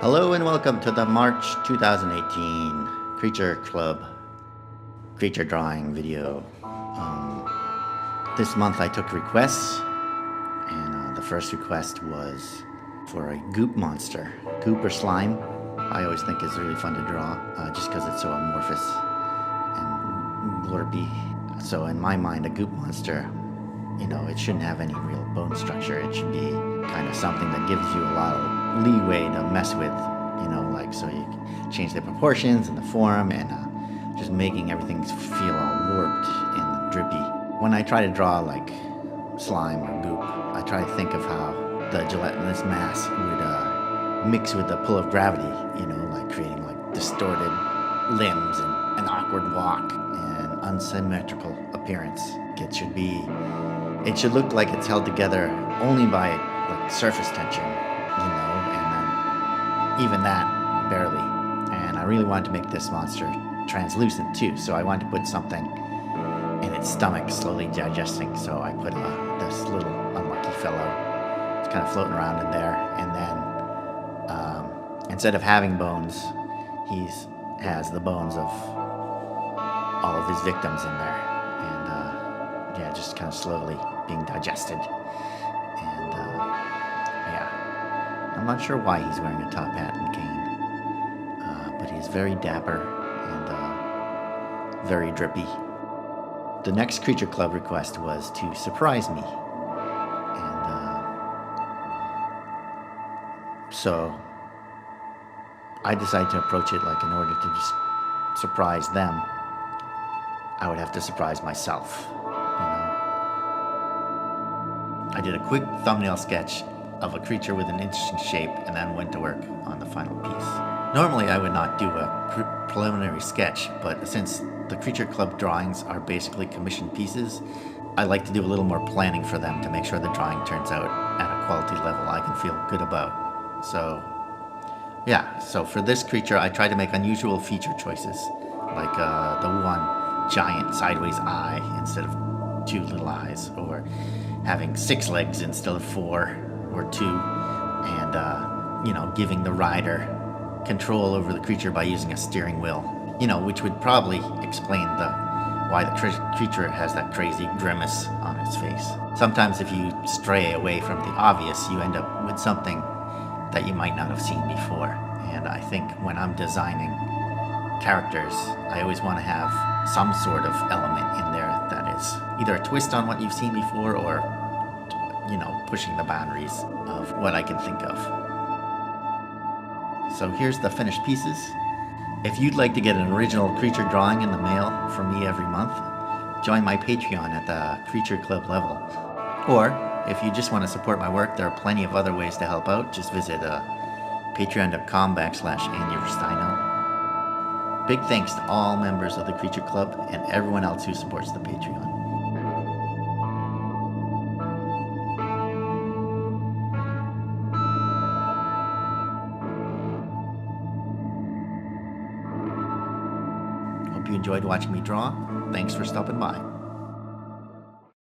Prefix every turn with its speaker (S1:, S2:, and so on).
S1: Hello and welcome to the March 2018 Creature Club creature drawing video. This month I took requests, and the first request was for a goop monster. Goop or slime, I always think is really fun to draw, just because it's so amorphous and glorpy. So in my mind, a goop monster, it shouldn't have any real bone structure. It should be kind of something that gives you a lot of leeway to mess with, so you can change the proportions and the form, and just making everything feel all warped and drippy. When I try to draw like slime or goop, I try to think of how the gelatinous mass would mix with the pull of gravity, creating like distorted limbs and an awkward walk and unsymmetrical appearance. It should look like it's held together only by like surface tension, and then even that barely. And I really wanted to make this monster translucent too, so I wanted to put something in its stomach slowly digesting. So I put this little unlucky fellow. It's kind of floating around in there, and then instead of having bones, he has the bones of all of his victims in there, and just kind of slowly being digested. And I'm not sure why he's wearing a top hat and cane, but he's very dapper and very drippy. The next Creature Club request was to surprise me, and so I decided to approach it like, in order to just surprise them, I would have to surprise myself. I did a quick thumbnail sketch of a creature with an interesting shape and then went to work on the final piece. Normally I would not do a preliminary sketch, but since the Creature Club drawings are basically commissioned pieces, I like to do a little more planning for them to make sure the drawing turns out at a quality level I can feel good about. So for this creature I tried to make unusual feature choices, like the one giant sideways eye instead of 2 little eyes, or having 6 legs instead of 4 or 2, and giving the rider control over the creature by using a steering wheel, which would probably explain why the creature has that crazy grimace on its face. Sometimes if you stray away from the obvious, you end up with something that you might not have seen before. And I think when I'm designing characters, I always want to have some sort of element in there that is either a twist on what you've seen before, or pushing the boundaries of what I can think of. So here's the finished pieces. If you'd like to get an original creature drawing in the mail from me every month, join my Patreon at the Creature Club level. Or if you just want to support my work, there are plenty of other ways to help out. Just visit patreon.com/AndyRustino. Big thanks to all members of the Creature Club and everyone else who supports the Patreon. Hope you enjoyed watching me draw. Thanks for stopping by.